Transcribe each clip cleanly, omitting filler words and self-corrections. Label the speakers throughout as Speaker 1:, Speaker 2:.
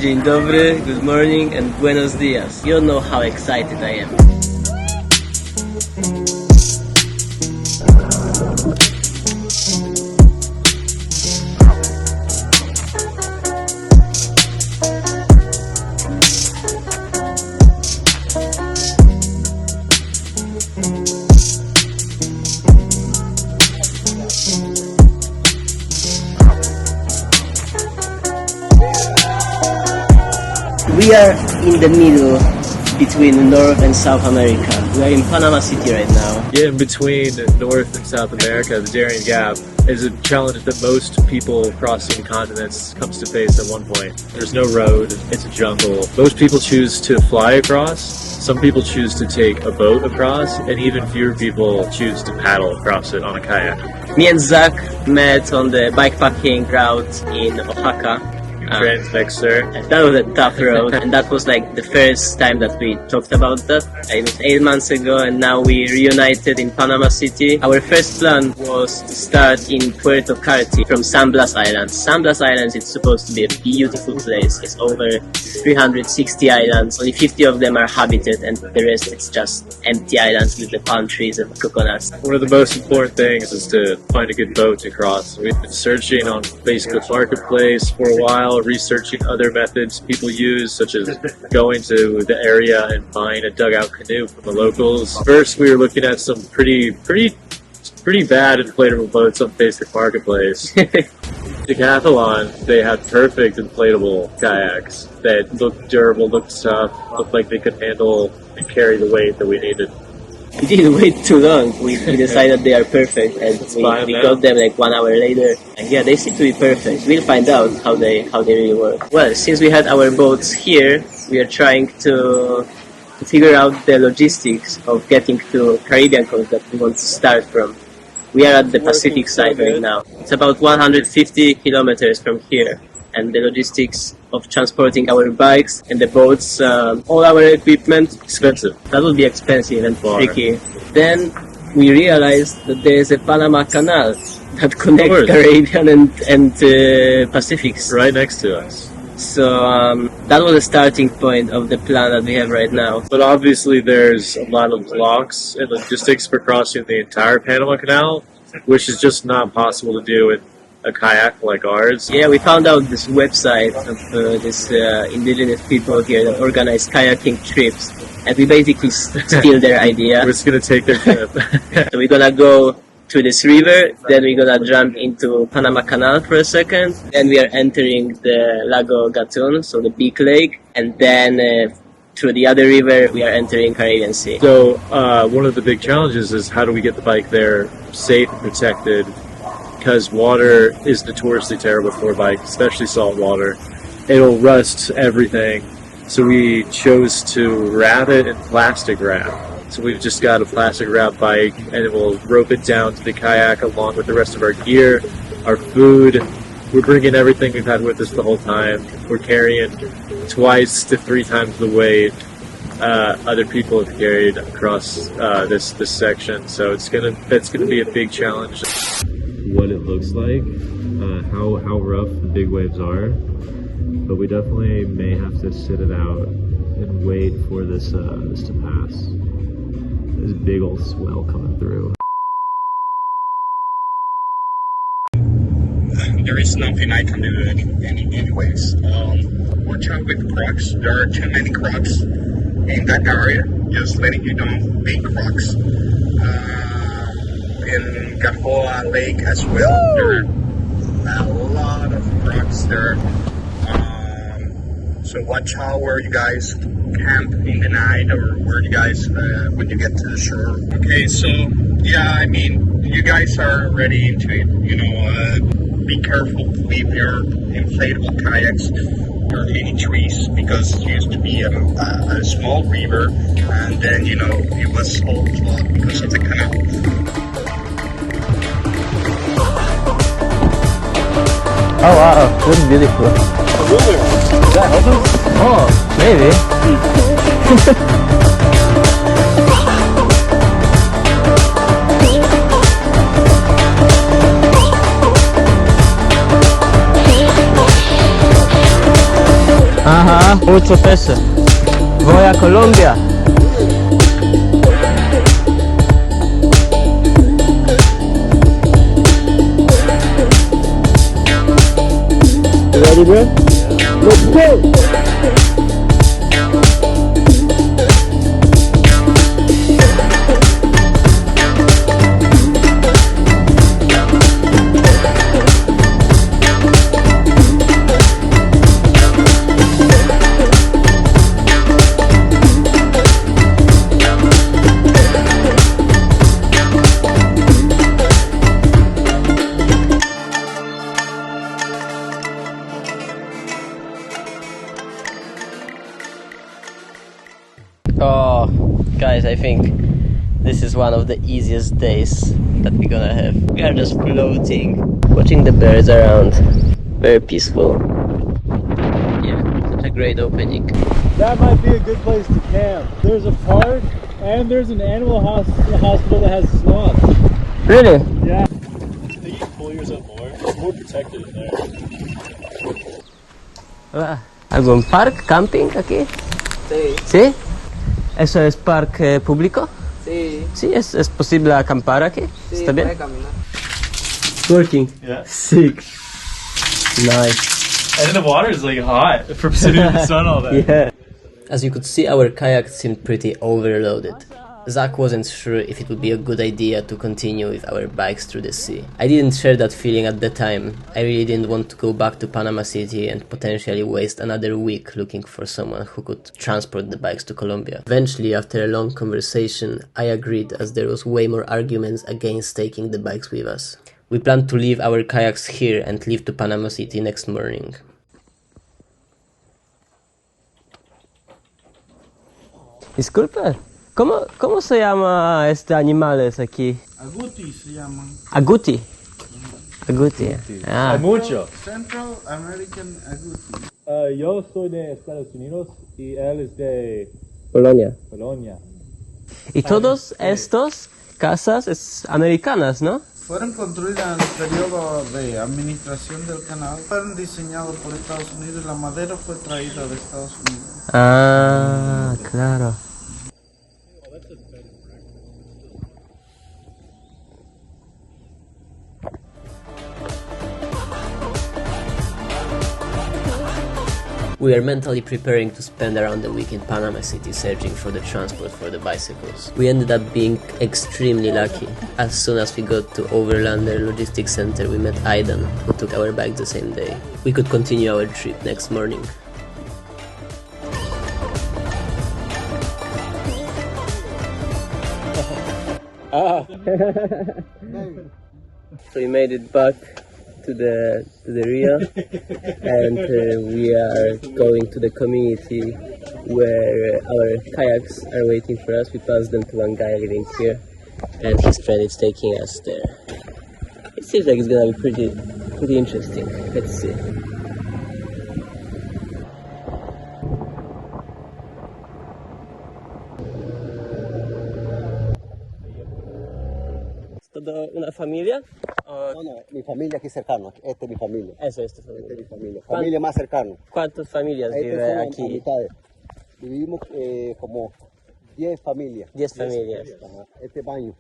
Speaker 1: Dzień dobry, good morning and buenos dias. You don't know how excited I am. We are in the middle between North and South America. We are in Panama City right now.
Speaker 2: Yeah, in between North and South America, the Darien Gap is a challenge that most people crossing continents comes to face at one point. There's no road, it's a jungle. Most people choose to fly across, some people choose to take a boat across, and even fewer people choose to paddle across it on a kayak.
Speaker 1: Me and Zach met on the bikepacking route in Oaxaca.
Speaker 2: Trans-Mixer.
Speaker 1: That was a tough road, and that was like the first time that we talked about that. It was 8 months ago, and now we reunited in Panama City. Our first plan was to start in Puerto Carti from San Blas Islands. San Blas Islands is supposed to be a beautiful place. It's over 360 islands. Only 50 of them are habited, and the rest it's just empty islands with the palm trees and coconuts.
Speaker 2: One of the most important things is to find a good boat to cross. We've been searching on Facebook Marketplace for a while, researching other methods people use, such as going to the area and buying a dugout canoe from the locals. First, we were looking at some pretty bad inflatable boats on Facebook Marketplace. Decathlon, they had perfect inflatable kayaks that looked durable, looked tough, looked like they could handle and carry the weight that we needed.
Speaker 1: We didn't wait too long. We decided they are perfect, and we got them like 1 hour later. And yeah, they seem to be perfect. We'll find out how they really work. Well, since we had our boats here, we are trying to figure out the logistics of getting to Caribbean coast that we want to start from. We are at the Pacific side right now. It's about 150 kilometers from here. And the logistics of transporting our bikes and the boats, all our equipment, expensive. That would be expensive and tricky. Then we realized that there is a Panama Canal that connects Caribbean and Pacific.
Speaker 2: Right next to us.
Speaker 1: So that was the starting point of the plan that we have right now.
Speaker 2: But obviously there's a lot of blocks and logistics for crossing the entire Panama Canal, which is just not possible to do with a kayak like ours.
Speaker 1: Yeah, we found out this website of this indigenous people here that organize kayaking trips, and we basically steal their idea.
Speaker 2: We're just gonna take their trip.
Speaker 1: So we're gonna go to this river, then we're gonna jump into Panama Canal for a second, then we are entering the Lago Gatun, so the big lake, and then through the other river we are entering Caribbean Sea.
Speaker 2: So one of the big challenges is how do we get the bike there safe and protected, because water is notoriously terrible for a bike, especially salt water. It'll rust everything. So we chose to wrap it in plastic wrap. So we've just got a plastic wrap bike, and it will rope it down to the kayak along with the rest of our gear, our food. We're bringing everything we've had with us the whole time. We're carrying 2 to 3 times the weight other people have carried across this section. So it's gonna be a big challenge. What it looks like, how rough the big waves are, but we definitely may have to sit it out and wait for this to pass. There's a big old swell coming through.
Speaker 3: There is nothing I can do anyways. Watch out with crocs. There are too many crocs in that area. Just letting you know, big crocs. In Gahoa Lake as well. There are a lot of crocs there. So watch out where you guys camp in the night, or where you guys when you get to the shore. Okay, so yeah, I mean, you guys are already into it. You know, be careful to leave your inflatable kayaks or any trees, because it used to be a small river, and then you know it was all flooded because of the canal.
Speaker 1: Oh wow, that's beautiful. Is that open? Oh, maybe. Mucho peso. Voy a Colombia. You ready, bro? Let's go! Oh, guys, I think this is one of the easiest days that we're gonna have. We are just floating, watching the birds around. Very peaceful. Yeah, such a great opening.
Speaker 2: That might be a good place to camp. There's a park and there's an animal hospital that has sloths.
Speaker 1: Really?
Speaker 2: Yeah. They use 4 years or more. It's more protected in there.
Speaker 1: ¿Algún park, camping aquí?
Speaker 4: Sí,
Speaker 1: ¿Sí? ¿Eso es parque público?
Speaker 4: sí,
Speaker 1: Sí, es posible acampar aquí.
Speaker 4: sí,
Speaker 1: ¿Está bien?
Speaker 4: puede caminar.
Speaker 1: Working.
Speaker 2: Yeah.
Speaker 1: Sick. Nice.
Speaker 2: And the water is like hot from sitting in the sun all day.
Speaker 1: Yeah. As you could see, our kayak seemed pretty overloaded. Zach wasn't sure if it would be a good idea to continue with our bikes through the sea. I didn't share that feeling at the time. I really didn't want to go back to Panama City and potentially waste another week looking for someone who could transport the bikes to Colombia. Eventually, after a long conversation, I agreed as there was way more arguments against taking the bikes with us. We planned to leave our kayaks here and leave to Panama City next morning. Disculpe, ¿cómo se llama este animales aquí?
Speaker 5: Aguti se llaman.
Speaker 1: Aguti. Aguti. Ah.
Speaker 2: Hay mucho.
Speaker 5: Central American Aguti.
Speaker 2: Yo soy de Estados Unidos y él es de
Speaker 1: Polonia.
Speaker 2: Polonia.
Speaker 1: Y todos estos casas es americanas, ¿no?
Speaker 5: Fueron construidas en el periodo de administración del canal. Fueron diseñados por Estados Unidos y la madera fue traída de Estados Unidos.
Speaker 1: Ah, claro. We are mentally preparing to spend around the week in Panama City searching for the transport for the bicycles. We ended up being extremely lucky. As soon as we got to Overlander Logistics Center, we met Aidan, who took our bags the same day. We could continue our trip next morning. So we made it back to the Rio, and we are going to the community where our kayaks are waiting for us. We passed them to one guy living here, and his friend is taking us there. It seems like it's gonna be pretty interesting. Let's see. ¿Es todo una familia?
Speaker 6: No, mi familia aquí cercana. Esta es mi familia.
Speaker 1: Eso es tu
Speaker 6: Esta
Speaker 1: familia.
Speaker 6: es mi familia. Familia más cercana.
Speaker 1: ¿Cuántas familias
Speaker 6: Estas
Speaker 1: viven
Speaker 6: son
Speaker 1: aquí?
Speaker 6: amistades. Vivimos como 10 familias.
Speaker 1: 10 familias.
Speaker 6: Ajá. Este baño.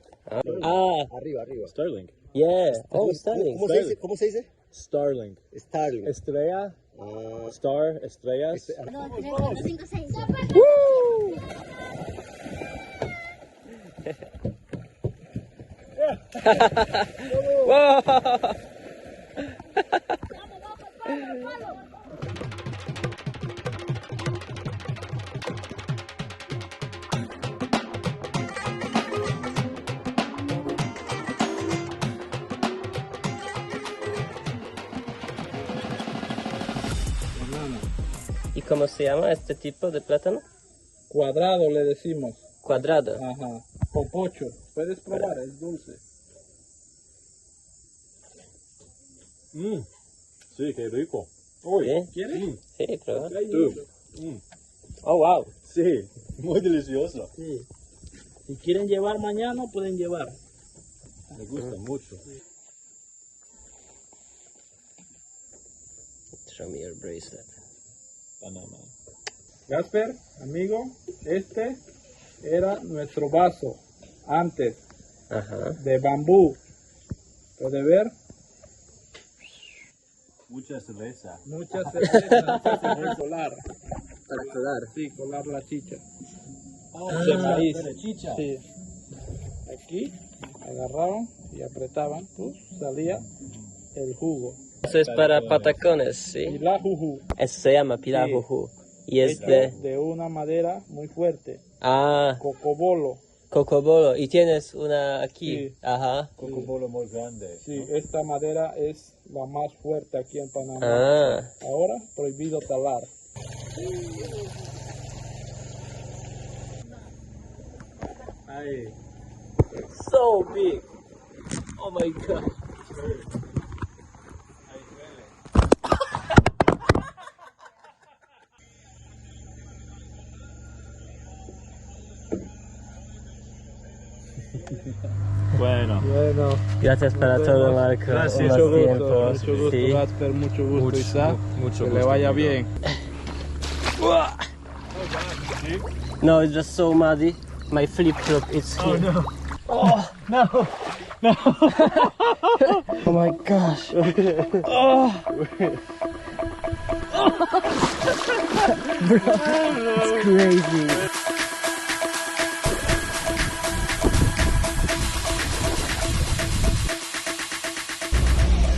Speaker 1: Ah,
Speaker 6: Arriba.
Speaker 2: Starling.
Speaker 1: yeah. Oh, stunning.
Speaker 6: ¿Cómo se dice?
Speaker 2: Starling.
Speaker 6: Starling.
Speaker 2: Estrella.
Speaker 6: Ah,
Speaker 2: Star. Estrellas.
Speaker 7: 2, 3, 4, 5, 6.
Speaker 1: ¿Y cómo se llama este tipo de plátano?
Speaker 5: Cuadrado le decimos.
Speaker 1: Cuadrado.
Speaker 5: Ajá. Popocho. Puedes probar, es dulce.
Speaker 2: Sí, qué rico.
Speaker 1: ¿Sí?
Speaker 5: ¿Quieres?
Speaker 1: Sí, prueba.
Speaker 2: Tú.
Speaker 1: Oh, wow.
Speaker 2: Sí, muy delicioso.
Speaker 5: Sí. Si quieren llevar mañana, pueden llevar.
Speaker 2: Me gusta mucho.
Speaker 1: Show me your bracelet.
Speaker 2: Panama.
Speaker 5: Gasper, amigo, este era nuestro vaso antes
Speaker 1: Ajá.
Speaker 5: de bambú. ¿Puede ver?
Speaker 2: Mucha cerveza.
Speaker 5: Mucha cerveza para colar.
Speaker 1: Para colar.
Speaker 5: Sí, colar la chicha. De maíz. Sí. Aquí agarraban y apretaban, pues salía el jugo.
Speaker 1: Eso es para patacones, ¿sí?
Speaker 5: Y la juju.
Speaker 1: Eso se llama pilajuju. Y es
Speaker 5: Hecho de una madera muy fuerte.
Speaker 1: Ah,
Speaker 5: Cocobolo.
Speaker 1: cocobolo. Y tienes una aquí.
Speaker 5: Sí.
Speaker 1: Ajá.
Speaker 2: Cocobolo muy grande.
Speaker 5: Sí, esta madera es la más fuerte aquí en Panamá.
Speaker 1: Ah.
Speaker 5: Ahora prohibido talar.
Speaker 2: Ahí.
Speaker 1: So big. Oh my god.
Speaker 2: Bueno.
Speaker 5: Bueno,
Speaker 1: Gracias para todo, Marco.
Speaker 2: Gracias.
Speaker 1: Unos
Speaker 5: mucho gusto,
Speaker 1: tiempos,
Speaker 5: mucho gusto,
Speaker 1: sí.
Speaker 5: Gasper, mucho gusto, Isaac.
Speaker 2: mucho
Speaker 5: que
Speaker 2: gusto,
Speaker 5: le vaya
Speaker 2: amigo.
Speaker 5: bien.
Speaker 1: No, it's just so muddy. My flip flop is here.
Speaker 2: no.
Speaker 1: Oh no! No! Oh my gosh! Oh! Bro, it's crazy.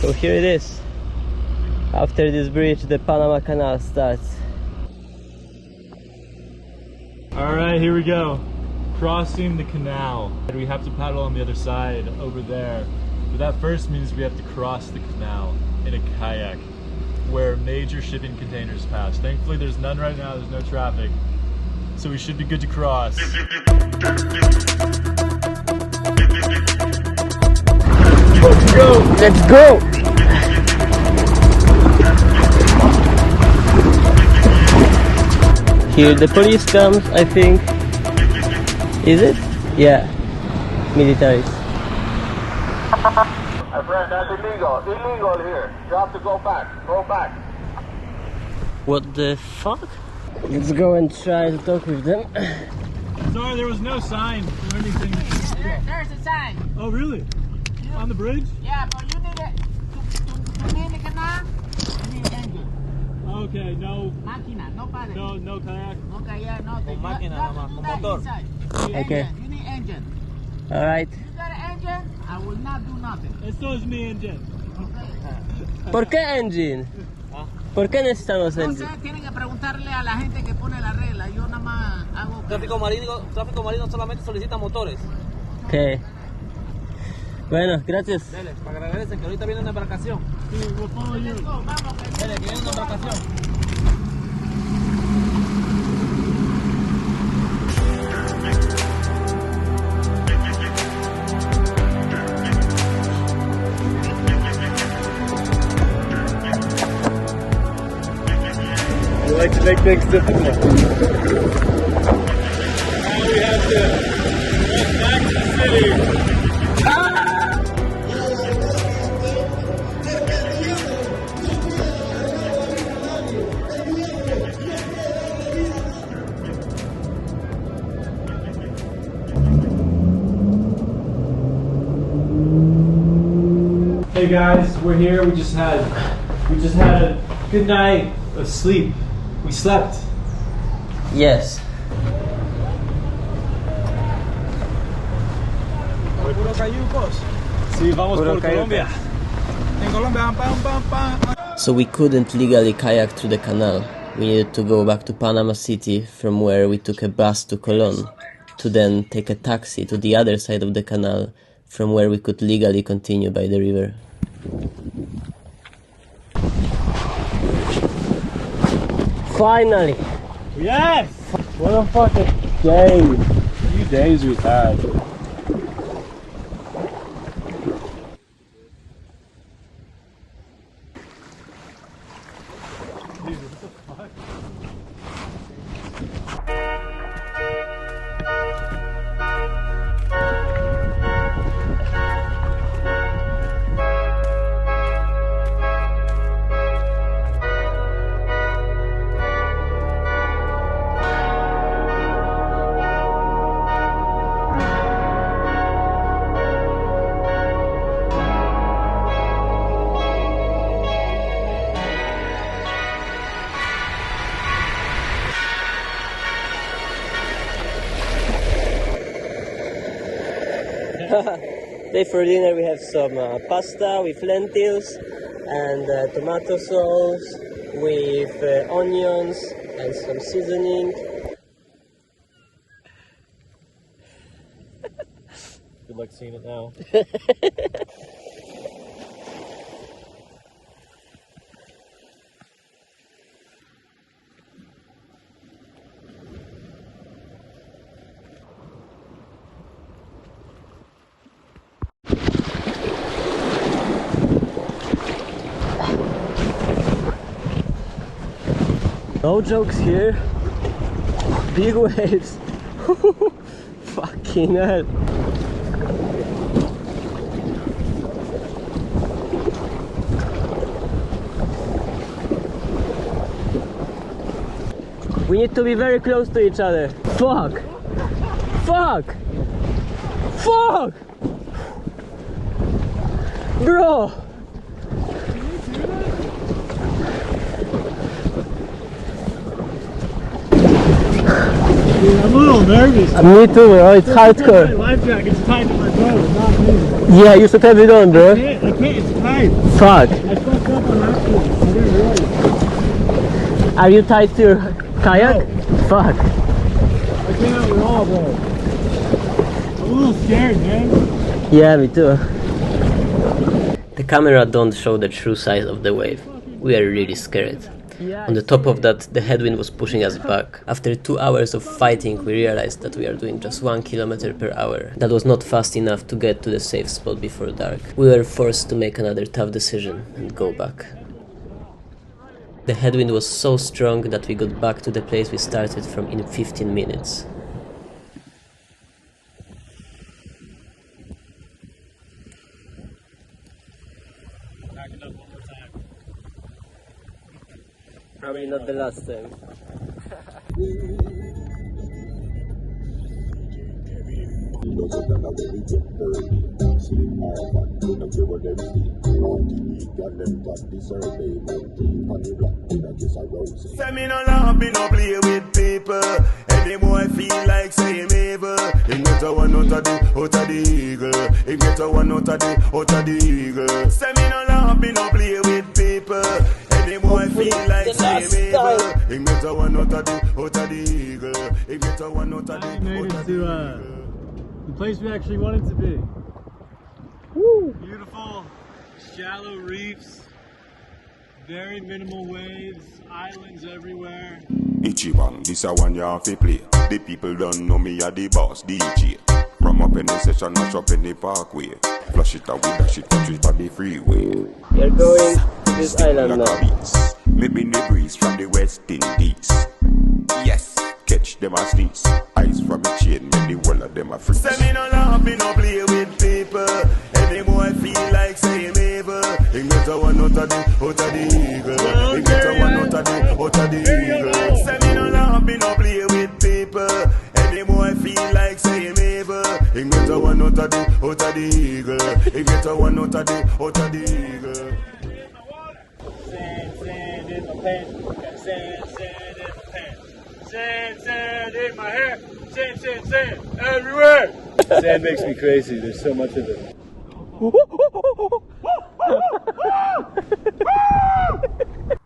Speaker 1: So here it is. After this bridge, the Panama Canal starts.
Speaker 2: Alright, here we go. Crossing the canal. We have to paddle on the other side over there. But that first means we have to cross the canal in a kayak where major shipping containers pass. Thankfully there's none right now, there's no traffic. So we should be good to cross.
Speaker 1: Let's go! Let's go! Here the police comes, I think. Is it? Yeah. Militaries.
Speaker 3: My friend, that's illegal. Illegal here. You have to go back. Go back.
Speaker 1: What the fuck? Let's go and try to talk with them.
Speaker 2: Sorry, there was no sign or anything.
Speaker 4: There's a sign.
Speaker 2: Oh really? On the bridge?
Speaker 4: Yeah, but you need it to be in the canal. You need engine.
Speaker 2: Okay, no
Speaker 4: Máquina, no padre.
Speaker 2: no kayak.
Speaker 4: Okay, yeah, no. Con
Speaker 5: máquina nada más, con motor.
Speaker 1: Okay.
Speaker 4: You need engine.
Speaker 1: Alright.
Speaker 4: You got an engine, I will not do nothing.
Speaker 2: Esto es mi engine.
Speaker 1: ¿Por qué engine? ¿Por qué necesitamos
Speaker 4: No
Speaker 1: engine?
Speaker 4: sé, tienen que preguntarle a la gente que pone la regla. Yo nada más hago...
Speaker 8: Tráfico marino solamente solicita motores.
Speaker 1: Okay. Bueno, gracias.
Speaker 8: Dele, para que regresen, que ahorita viene una embarcación.
Speaker 4: Let's go, vamos.
Speaker 8: Dele, que viene una embarcación.
Speaker 2: We like to make things difficult. Now we have to get back to the city. Hey guys, we're here. We just had a good night of sleep. We slept.
Speaker 1: Yes.
Speaker 5: Puro cayucos.
Speaker 2: Sí, vamos
Speaker 1: Puro
Speaker 2: por Colombia.
Speaker 5: En Colombia, pam, pam, pam.
Speaker 1: So we couldn't legally kayak through the canal. We needed to go back to Panama City, from where we took a bus to Colón, to then take a taxi to the other side of the canal, from where we could legally continue by the river. Finally!
Speaker 2: Yes! What a fucking day! Few days we've had.
Speaker 1: Today for dinner we have some pasta with lentils and tomato sauce with onions and some seasoning.
Speaker 2: Good luck seeing it now.
Speaker 1: No jokes here. Big waves. Fucking hell. We need to be very close to each other. Fuck! Fuck! Fuck! Bro!
Speaker 5: I'm a little nervous.
Speaker 1: Me too, bro. It's hardcore.
Speaker 5: My life jacket's tied to my boat, not me.
Speaker 1: Yeah, you should have it on, bro.
Speaker 5: I can't, it's tight.
Speaker 1: Fuck.
Speaker 5: I fucked up on accident. I didn't realize.
Speaker 1: Are you tied to your kayak?
Speaker 5: No.
Speaker 1: Fuck.
Speaker 5: I can't have it all, bro. I'm a little scared, man.
Speaker 1: Yeah, me too. The camera don't show the true size of the wave. We are really scared. On the top of that, the headwind was pushing us back. After 2 hours of fighting, we realized that we are doing just 1 kilometer per hour. That was not fast enough to get to the safe spot before dark. We were forced to make another tough decision and go back. The headwind was so strong that we got back to the place we started from in 15 minutes. Probably not the last time.
Speaker 9: Say me no love, me no play with people. Any boy feel like say him evil. He get a one out of the eagle. He get a one out of the eagle. Say me no love, me no play with people. Any boy feel like say him evil. He get a one out of the eagle. He get a one out of the eagle.
Speaker 5: Made it to the place we actually wanted to be. Woo. Beautiful, shallow reefs, very minimal waves, islands everywhere.
Speaker 9: Ichiban, this a one you have to play. The people don't know me a the boss DJ. From up in the session, not up in the parkway. Flush it out, we dash it, touch it by the freeway.
Speaker 1: We are going to this island now.
Speaker 9: Maybe the breeze from the West Indies. Yes, catch them as sneeze. Ice from the chain, when the whole of them are free. Say me no love, me no play with people. Any boy feel like say him evil. He get a one out of the eagle. He get a one out of the eagle. Say me no love, me no play with people. Any boy feel like say him evil. He get a one out of the eagle. He get a one out of the eagle.
Speaker 5: Sand in my pants. Got sand in my pants. Sand in my hair. Sand everywhere.
Speaker 2: Sand makes me crazy. There's so much of it.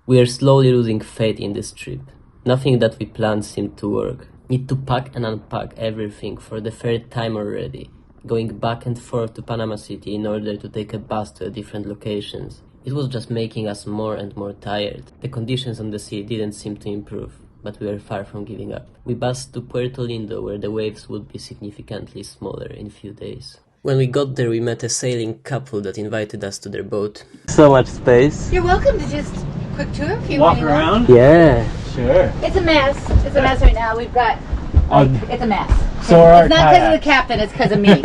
Speaker 1: We are slowly losing faith in this trip. Nothing that we planned seemed to work. Need to pack and unpack everything for the third time already, going back and forth to Panama City in order to take a bus to different locations. It was just making us more and more tired. The conditions on the sea didn't seem to improve, but we were far from giving up. We bussed to Puerto Lindo, where the waves would be significantly smaller in a few days. When we got there, we met a sailing couple that invited us to their boat. So much space.
Speaker 4: You're welcome to just quick tour if you
Speaker 5: Walk
Speaker 4: want.
Speaker 5: around?
Speaker 1: Yeah.
Speaker 5: Sure.
Speaker 4: It's a mess. It's a mess right now. We've got, it's a mess.
Speaker 5: So are our
Speaker 4: it's not because of
Speaker 5: kayaks.
Speaker 4: the captain, it's because of me.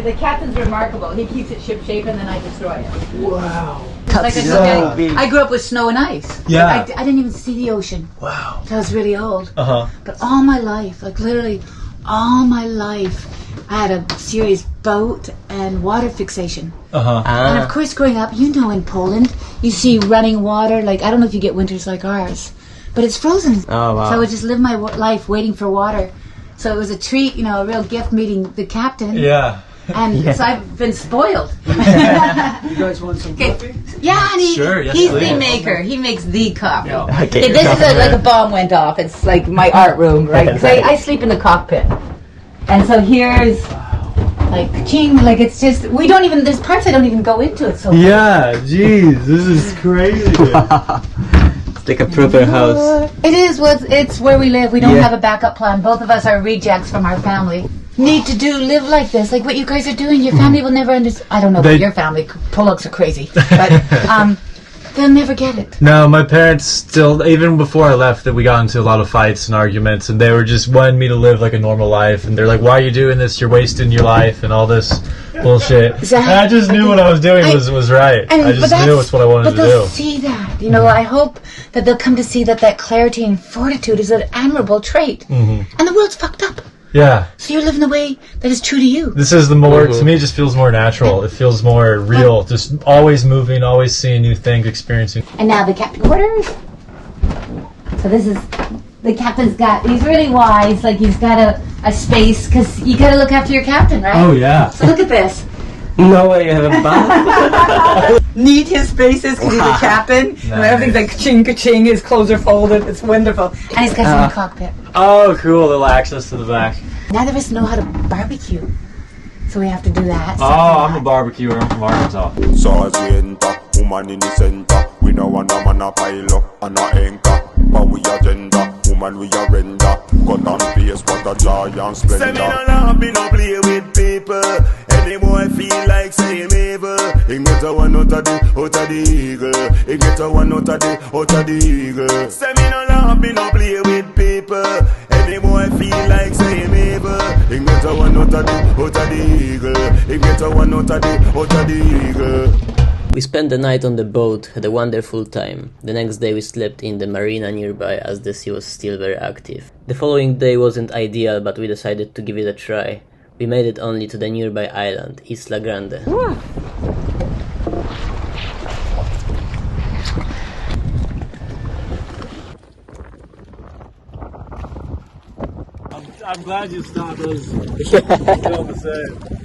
Speaker 4: the captain's remarkable. He keeps it ship shape and then I destroy it.
Speaker 5: Wow.
Speaker 4: Like I grew up with snow and ice.
Speaker 5: Yeah.
Speaker 4: I didn't even see the ocean.
Speaker 5: Wow.
Speaker 4: Until I was really old.
Speaker 5: Uh-huh.
Speaker 4: But all my life, like literally all my life, I had a serious boat and water fixation.
Speaker 5: Uh-huh.
Speaker 4: And of course, growing up, you know, in Poland, you see running water. Like, I don't know if you get winters like ours, but it's frozen.
Speaker 1: Oh, wow.
Speaker 4: So I would just live my life waiting for water. So it was a treat, you know, a real gift meeting the captain.
Speaker 5: Yeah.
Speaker 4: And so I've been spoiled.
Speaker 5: You guys want some coffee?
Speaker 4: Yeah, and
Speaker 2: Sure, yes,
Speaker 4: he's
Speaker 2: please.
Speaker 4: the maker. He makes the coffee.
Speaker 1: Okay.
Speaker 4: Okay, this is like a bomb went off. It's like my art room, right? 'Cause I sleep in the cockpit. And so here's like ching, like it's just, we don't even, there's parts I don't even go into it. So
Speaker 5: Yeah, jeez, this is crazy.
Speaker 1: It's like a proper house.
Speaker 4: it is it's where we live. We don't
Speaker 1: Yeah.
Speaker 4: have a backup plan. Both of us are rejects from our family. Need to live like this, like what you guys are doing. Your family will never understand. I don't know about your family. Pollocks are crazy, but they'll never get it.
Speaker 5: No, my parents still, even before I left, that we got into a lot of fights and arguments, and they were just wanting me to live like a normal life, and they're like, "Why are you doing this? You're wasting your life," and all this bullshit. And I just knew what I was doing was right. I just knew it's what I wanted
Speaker 4: but
Speaker 5: to
Speaker 4: they'll
Speaker 5: do.
Speaker 4: see that, you know. I hope that they'll come to see that clarity and fortitude is an admirable trait, and the world's fucked up.
Speaker 5: Yeah,
Speaker 4: So you're living the way that is true to you.
Speaker 5: this is the more, to me, it just feels more natural. It feels more real. Just always moving, always seeing new things, experiencing.
Speaker 4: And now the captain quarters. So this is, the captain's he's really wise, like he's got a space, because you got to look after your captain, right?
Speaker 5: Oh, yeah.
Speaker 4: So look at this.
Speaker 1: No way you have a bath.
Speaker 4: Neat his space is, because he's the captain. And everything's like ka-ching, ka-ching, his clothes are folded, it's wonderful. And he's got some cockpit.
Speaker 5: Oh, cool. Little access to the back.
Speaker 4: Neither of us know how to barbecue. So we have to do that.
Speaker 5: Oh, I'm a barbecuer. I'm from Arkansas.
Speaker 9: Sargenta, woman in the center. We no want a man a pile up and a anchor. But we agenda, woman we a render. Cut and face, what a joy and splendor. Say me no love, me no play with people. Any boy feel like saying evil. He get a one out of the eagle. He get a one out of the eagle. Say me no love, me no play with people. Any boy feel like saying evil. He get a one out of the eagle. He get a one out of the eagle.
Speaker 1: We spent the night on the boat, had a wonderful time. The next day we slept in the marina nearby as the sea was still very active. The following day wasn't ideal, but we decided to give it a try. We made it only to the nearby island, Isla Grande.
Speaker 5: I'm glad you stopped us. Feel the same.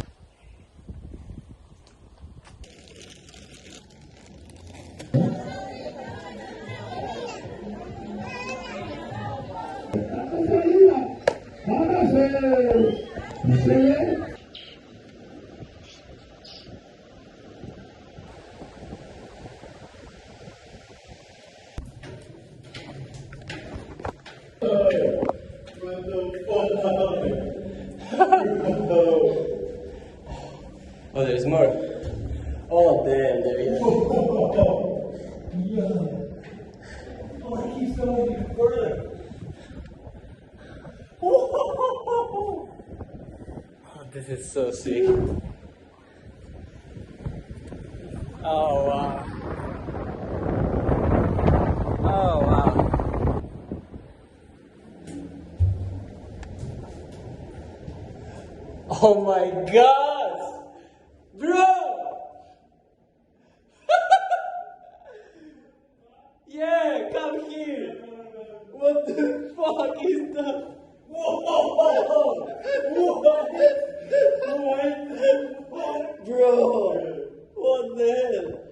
Speaker 1: Oh, there's more. Oh, damn, there is. Oh, this is so sick. Oh, wow. Oh, wow. Oh my god! Bro! Yeah, come here! What the fuck is that? Whoa! What the fuck? Bro! What the hell?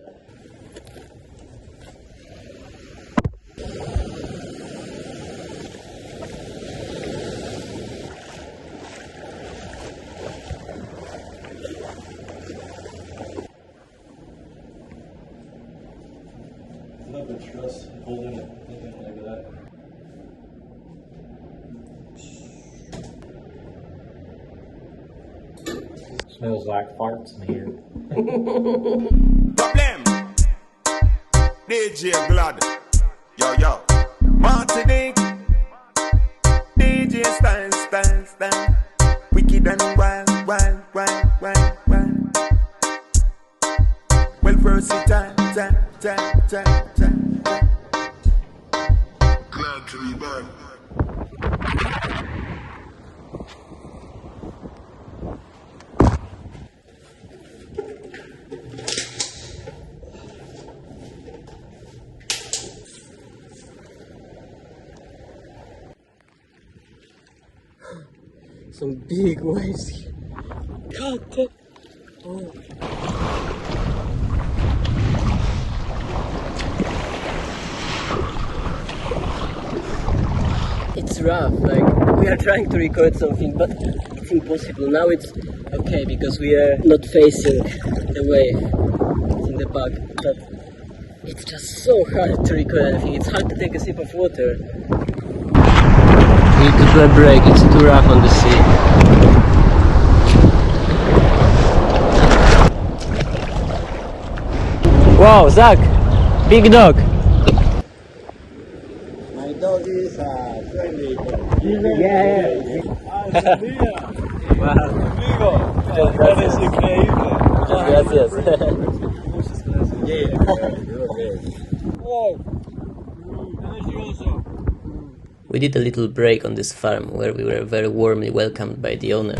Speaker 5: Not the trust holding it, anything like that. Smells like farts in here.
Speaker 9: Problem. DJ Glad. Yo. Martinique. DJ Style. Wicked and wild. Well, versatile. Glad to be back.
Speaker 1: Some big waves here. God damn. rough. Like, we are trying to record something, but it's impossible. Now it's okay because we are not facing the wave. It's in the back, but it's just so hard to record anything. It's hard to take a sip of water. We need to do a break. It's too rough on the sea. Wow, Zach! Big dog!
Speaker 6: My dog is friendly.
Speaker 5: Yeah.
Speaker 1: Wow.
Speaker 5: Amigo, eres increíble.
Speaker 1: Gracias. We did a little break on this farm where we were very warmly welcomed by the owner.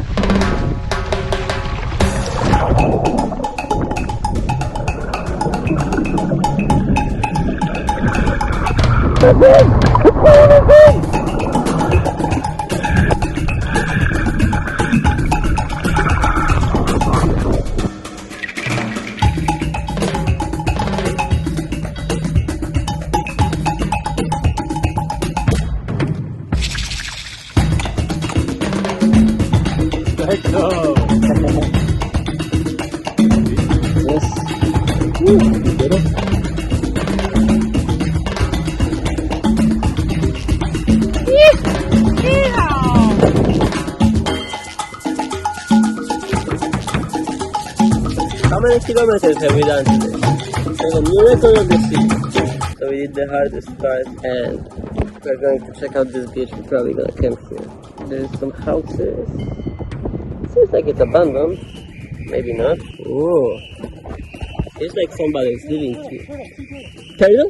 Speaker 1: How many kilometers have we done today? So the new record of the sea. So we did the hardest part and we're going to check out this beach. We're probably gonna camp here. There's some houses. Seems like it's abandoned. Maybe not. Whoa. Seems like somebody's living here. Pardon?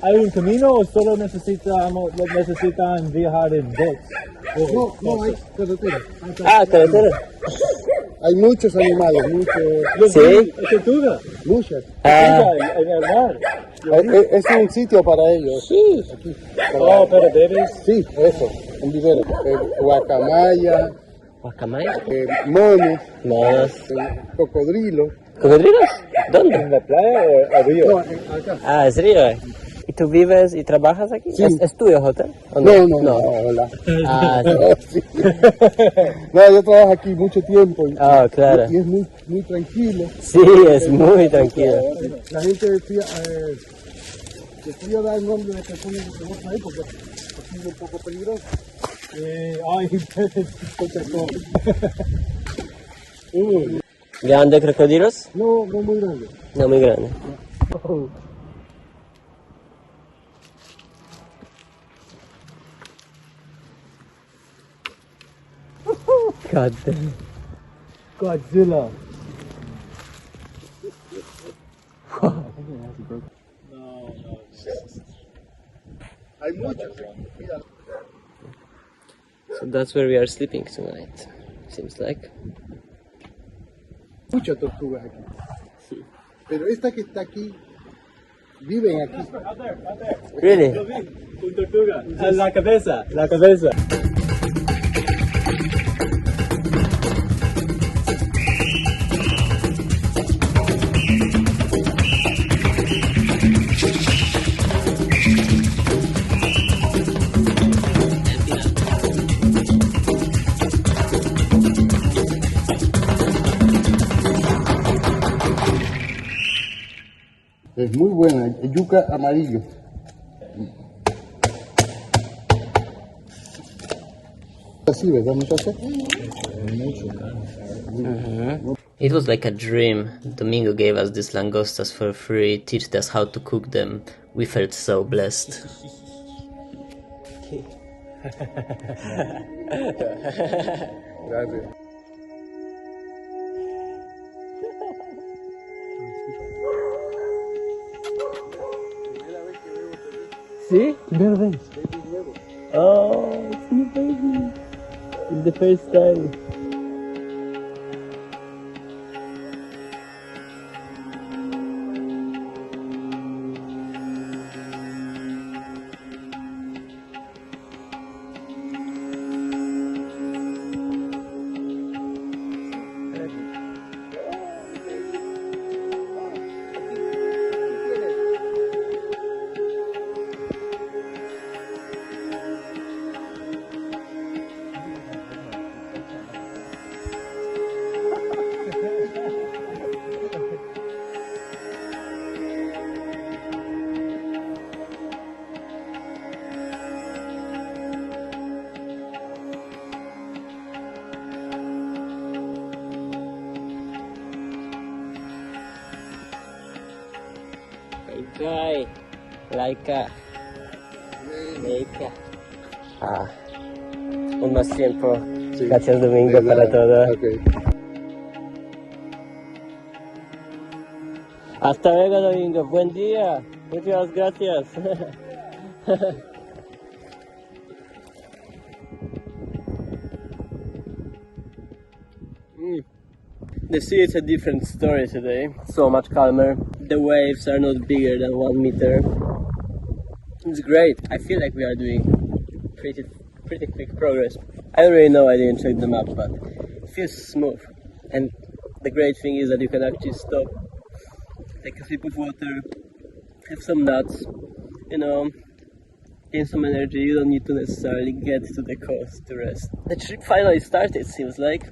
Speaker 5: ¿Hay un camino o solo necesitan viajar en bots?
Speaker 6: No, hay carretera.
Speaker 1: Ah, carretera.
Speaker 6: Hay muchos animales,
Speaker 1: Sí.
Speaker 5: Tortuga.
Speaker 6: muchas.
Speaker 1: Ah,
Speaker 5: En el mar.
Speaker 6: Es un sitio para ellos.
Speaker 1: sí.
Speaker 6: Aquí.
Speaker 5: Oh, pero bebés.
Speaker 6: Sí, eso, un vivero. Guacamaya,
Speaker 1: ¿Guacamaya?
Speaker 6: monos,
Speaker 1: Monos.
Speaker 6: cocodrilo.
Speaker 1: ¿Cocodrilos? ¿Dónde?
Speaker 5: ¿En la playa o río?
Speaker 6: No, acá.
Speaker 1: Ah, es río. ¿Y tú vives y trabajas aquí?
Speaker 6: Sí.
Speaker 1: ¿Es tuyo hotel? ¿O
Speaker 6: No, hola.
Speaker 1: Ah, sí.
Speaker 6: No, sí. No, yo trabajo aquí mucho tiempo y,
Speaker 1: Ah, claro.
Speaker 6: y es muy tranquilo.
Speaker 1: Sí, es muy tranquilo.
Speaker 6: La gente decía dar el nombre de personas que tenemos ahí porque es un poco peligroso.
Speaker 5: Ay,
Speaker 1: ¿Grande crocodilos?
Speaker 6: No muy grande.
Speaker 1: No, muy grande. God damn.
Speaker 5: Godzilla.
Speaker 6: Hay muchos. Mira.
Speaker 1: So that's where we are sleeping tonight. Seems like.
Speaker 6: Muchas tortugas aquí. Pero esta que está aquí, viven aquí.
Speaker 1: Really?
Speaker 5: Un tortuga. La cabeza.
Speaker 6: Es muy buena, yuca amarillo. Así, ¿verdad, muchachos?
Speaker 1: It was like a dream. Domingo gave us these langostas for free, taught us how to cook them. We felt so blessed.
Speaker 6: Gracias.
Speaker 1: See? Primera vez. Oh, it's new baby. It's the first time. Bye. Laika. Laika. Un más tiempo.
Speaker 6: Sí.
Speaker 1: Gracias, Domingo, para todo.
Speaker 6: Okay.
Speaker 1: Hasta luego, Domingo. Buen día. Muchas gracias. The sea is a different story today. So much calmer. The waves are not bigger than 1 meter. It's great. I feel like we are doing pretty quick progress. I don't really know, I didn't check the map, but it feels smooth. And the great thing is that you can actually stop, take a sip of water, have some nuts, gain some energy. You don't need to necessarily get to the coast to rest. The trip finally started, seems like.